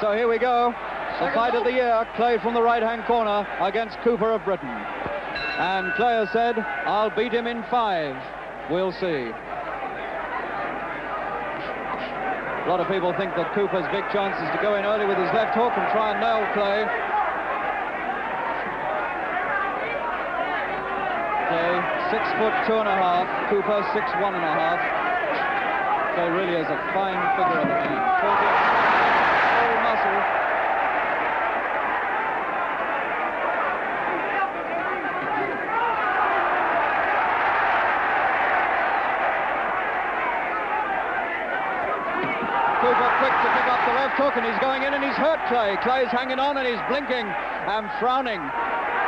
So here we go. The fight of the year. Clay from the right-hand corner against Cooper of Britain. And Clay has said, I'll beat him in 5. We'll see. A lot of people think that Cooper's big chance is to go in early with his left hook and try and nail Clay. Clay, 6'2½". Cooper, 6'1½". Clay really is a fine figure of a man. All muscle. Cooper quick to pick up the left hook, and he's going in and he's hurt Clay. Clay's hanging on and he's blinking and frowning.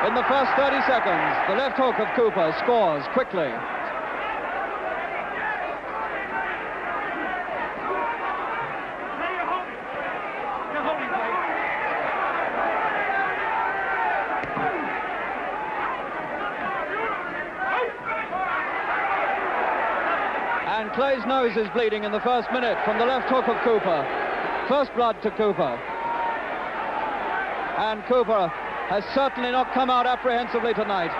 In the first 30 seconds, the left hook of Cooper scores quickly. And Clay's nose is bleeding in the first minute from the left hook of Cooper. First blood to Cooper. And Cooper has certainly not come out apprehensively tonight.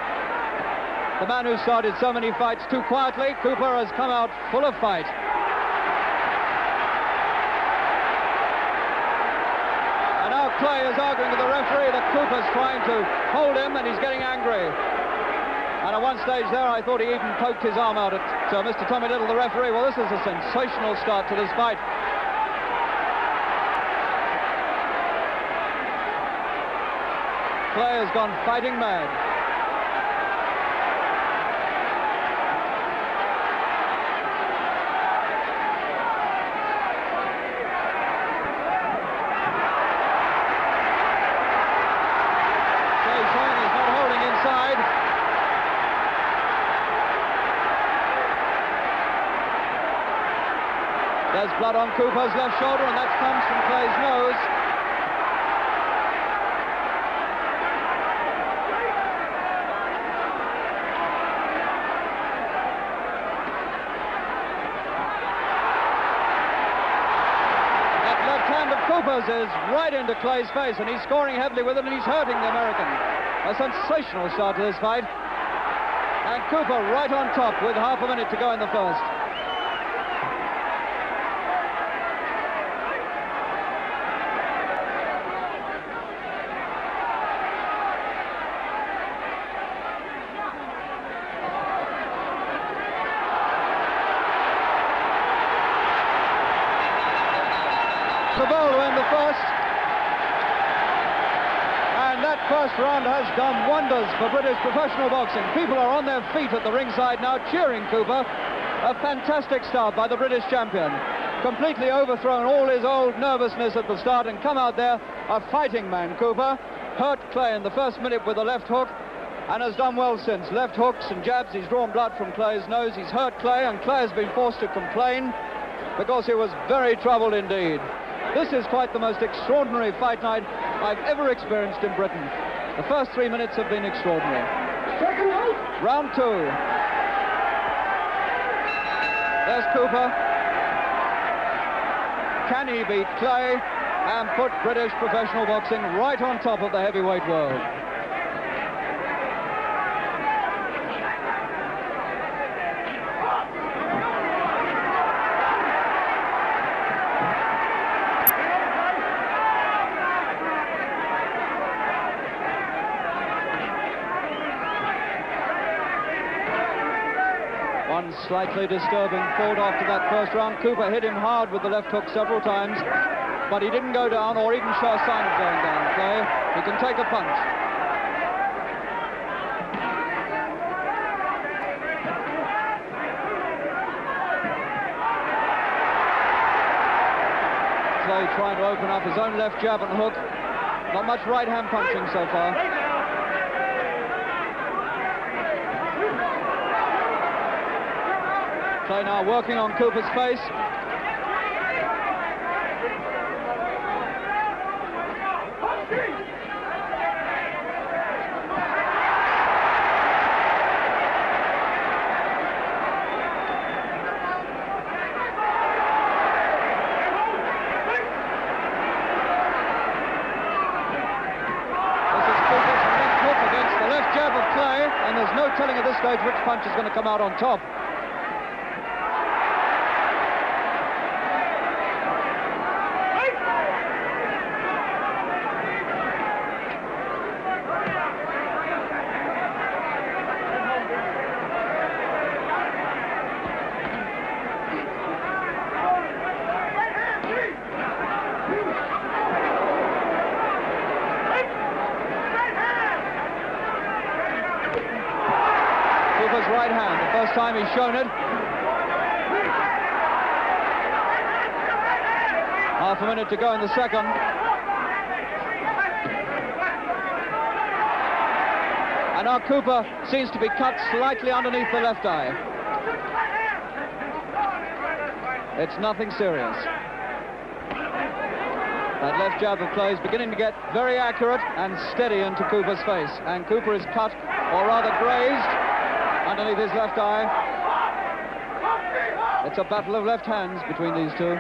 The man who started so many fights too quietly, Cooper has come out full of fight. And now Clay is arguing with the referee that Cooper's trying to hold him and he's getting angry. And at one stage there, I thought he even poked his arm out at Mr. Tommy Little, the referee. Well, this is a sensational start to this fight. Clay has gone fighting mad. Clay showing he's not holding inside. There's blood on Cooper's left shoulder, and that comes from Clay's nose. That left hand of Cooper's is right into Clay's face, and he's scoring heavily with it, and he's hurting the American. A sensational start to this fight. And Cooper right on top with half a minute to go in the first. The ball to end the first. And that first round has done wonders for British professional boxing. People are on their feet at the ringside now cheering Cooper. A fantastic start by the British champion. Completely overthrown all his old nervousness at the start and come out there a fighting man, Cooper. Hurt Clay in the first minute with the left hook and has done well since. Left hooks and jabs. He's drawn blood from Clay's nose. He's hurt Clay, and Clay has been forced to complain because he was very troubled indeed. This is quite the most extraordinary fight night I've ever experienced in Britain. The first 3 minutes have been extraordinary. Round 2. There's Cooper. Can he beat Clay and put British professional boxing right on top of the heavyweight world? One slightly disturbing thought after that first round. Cooper hit him hard with the left hook several times, but he didn't go down or even show a sign of going down. Clay, he can take a punch. Clay trying to open up his own left jab and hook. Not much right hand punching so far. Clay now working on Cooper's face. There's no telling at this stage which punch is going to come out on top. Cooper's right hand, the first time he's shown it. Half a minute to go in the second. And now Cooper seems to be cut slightly underneath the left eye. It's nothing serious. That left jab of Clay is beginning to get very accurate and steady into Cooper's face. And Cooper is cut, or rather grazed, underneath his left eye. It's a battle of left hands between these two.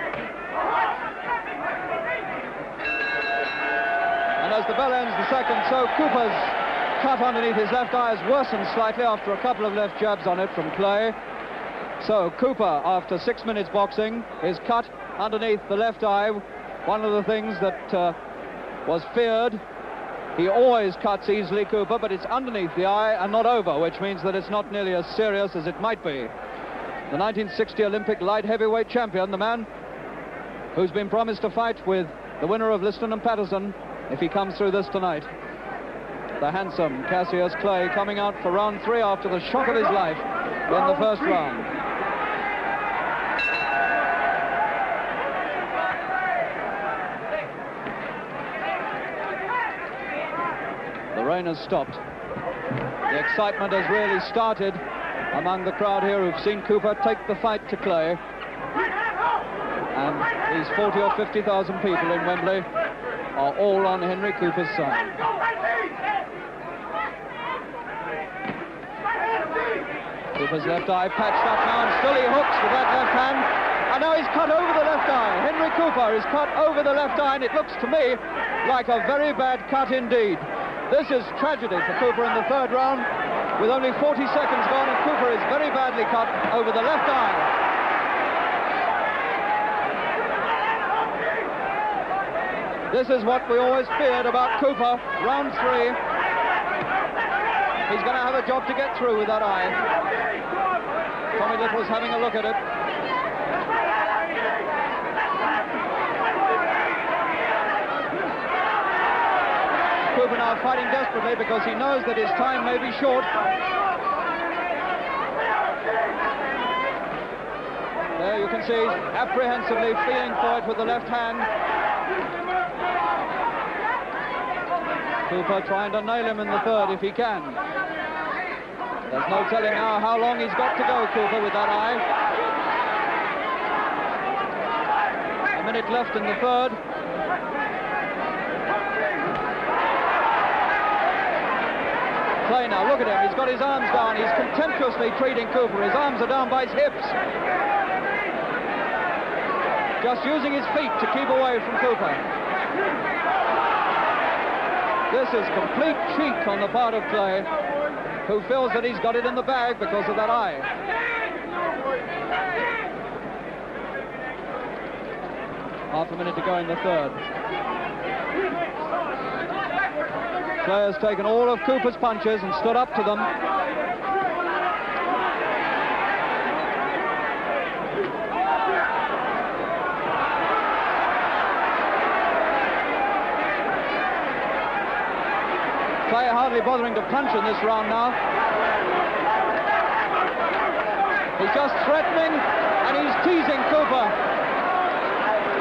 And as the bell ends the second, so Cooper's cut underneath his left eye has worsened slightly after a couple of left jabs on it from Clay. So Cooper, after 6 minutes boxing, is cut underneath the left eye. One of the things that was feared. He always cuts easily, Cooper, but it's underneath the eye and not over, which means that it's not nearly as serious as it might be. The 1960 Olympic light heavyweight champion, the man who's been promised a fight with the winner of Liston and Patterson if he comes through this tonight. The handsome Cassius Clay coming out for round 3 after the shock of his life in the first round. The rain has stopped. The excitement has really started among the crowd here who've seen Cooper take the fight to Clay. And these 40 or 50,000 people in Wembley are all on Henry Cooper's side. Cooper's left eye patched up now, and still he hooks with that left hand. And now he's cut over the left eye. Henry Cooper is cut over the left eye, and it looks to me like a very bad cut indeed. This is tragedy for Cooper in the third round, with only 40 seconds gone, and Cooper is very badly cut over the left eye. This is what we always feared about Cooper. Round 3. He's going to have a job to get through with that eye. Tommy Little's having a look at it. Cooper now fighting desperately because he knows that his time may be short. There you can see he's apprehensively feeling for it with the left hand. Cooper trying to nail him in the third if he can. There's no telling now how long he's got to go, Cooper, with that eye. A minute left in the third. Clay now, look at him, he's got his arms down, he's contemptuously treating Cooper, his arms are down by his hips. Just using his feet to keep away from Cooper. This is complete cheek on the part of Clay, who feels that he's got it in the bag because of that eye. Half a minute to go in the third. Clay has taken all of Cooper's punches and stood up to them. Clay hardly bothering to punch in this round now. He's just threatening and he's teasing Cooper.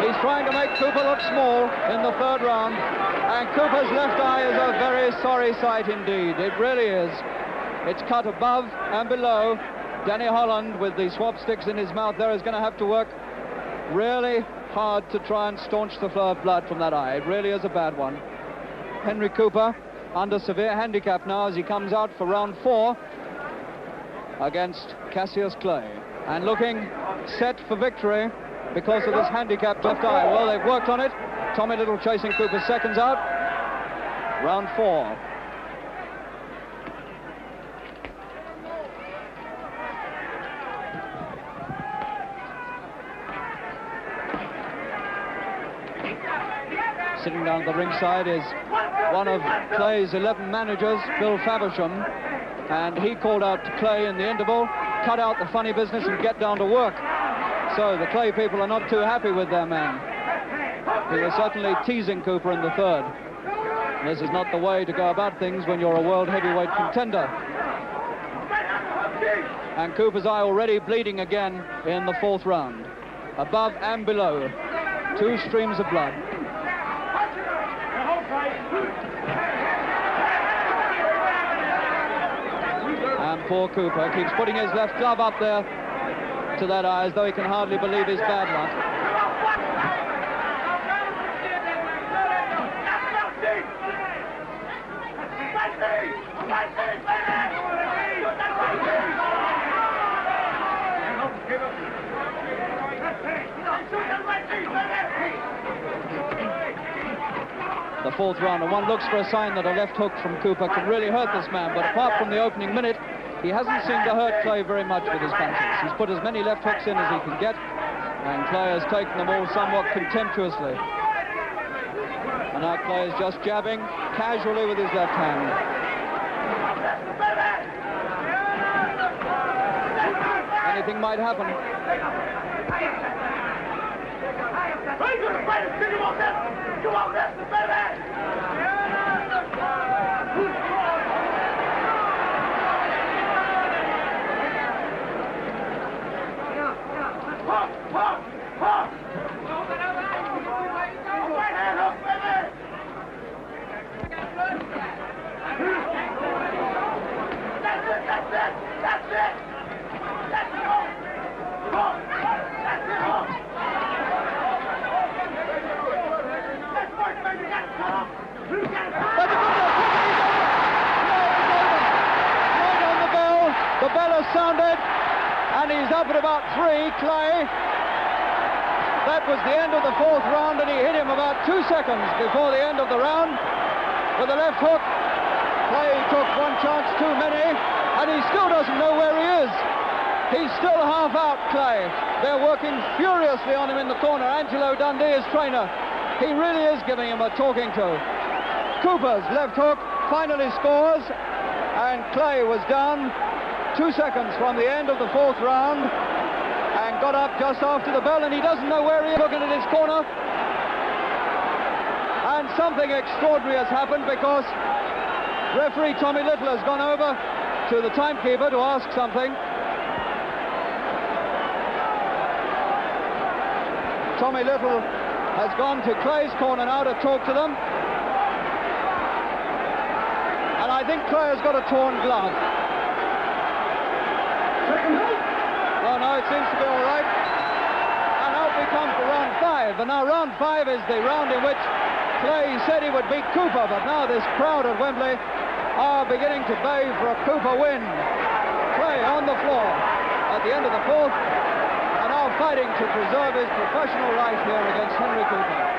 He's trying to make Cooper look small in the third round. And Cooper's left eye is a very sorry sight indeed. It really is. It's cut above and below. Danny Holland, with the swab sticks in his mouth there, is going to have to work really hard to try and staunch the flow of blood from that eye. It really is a bad one. Henry Cooper under severe handicap now as he comes out for round 4 against Cassius Clay. And looking set for victory because of this handicapped left eye. Well, they've worked on it. Tommy Little chasing Cooper's seconds out. Round 4. Sitting down at the ringside is one of Clay's 11 managers, Bill Faversham, and he called out to Clay in the interval, cut out the funny business and get down to work. So the Clay people are not too happy with their man. He was certainly teasing Cooper in the third. This is not the way to go about things when you're a world heavyweight contender. And Cooper's eye already bleeding again in the fourth round. Above and below, 2 streams of blood. And poor Cooper keeps putting his left glove up there to that eye as though he can hardly believe his bad luck. The fourth round, and one looks for a sign that a left hook from Cooper can really hurt this man, but apart from the opening minute, he hasn't seemed to hurt Clay very much with his punches. He's put as many left hooks in as he can get, and Clay has taken them all somewhat contemptuously. And now Clay is just jabbing casually with his left hand. Anything might happen. The bell has sounded, and he's up at about 3, Clay. That was the end of the fourth round, and he hit him about 2 seconds before the end of the round with a left hook. Clay took one chance too many, and he still doesn't know where he is. He's still half out, Clay. They're working furiously on him in the corner. Angelo Dundee, his trainer, he really is giving him a talking to. Cooper's left hook finally scores, and Clay was down 2 seconds from the end of the fourth round and got up just after the bell, and he doesn't know where he is, looking at his corner. And something extraordinary has happened, because referee Tommy Little has gone over to the timekeeper to ask something. Tommy Little has gone to Clay's corner now to talk to them. And I think Clay has got a torn glove. Oh no, it seems to be all right. And out we come to round 5. And now round 5 is the round in which Clay said he would beat Cooper, but now this crowd at Wembley are beginning to bay for a Cooper win. Clay on the floor at the end of the fourth, and now fighting to preserve his professional right here against Henry Cooper.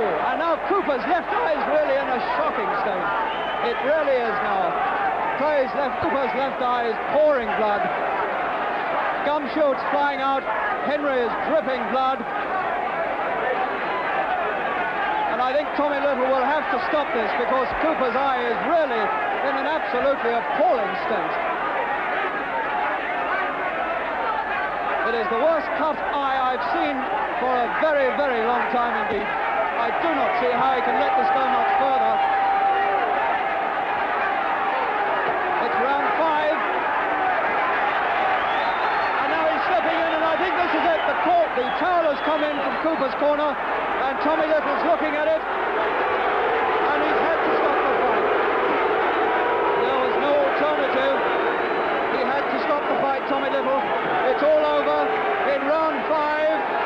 And now Cooper's left eye is really in a shocking state. It really is now. Cooper's left eye is pouring blood. Gum shoots flying out. Henry is dripping blood. And I think Tommy Little will have to stop this, because Cooper's eye is really in an absolutely appalling state. It is the worst cut eye I've seen for a very, very long time indeed. I do not see how he can let this go much further. It's round 5. And now he's slipping in, and I think this is it. The towel has come in from Cooper's corner, and Tommy Little's looking at it. And he's had to stop the fight. There was no alternative. He had to stop the fight, Tommy Little. It's all over in round 5.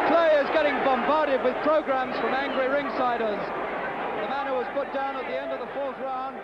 Clay is getting bombarded with programs from angry ringsiders. The man who was put down at the end of the fourth round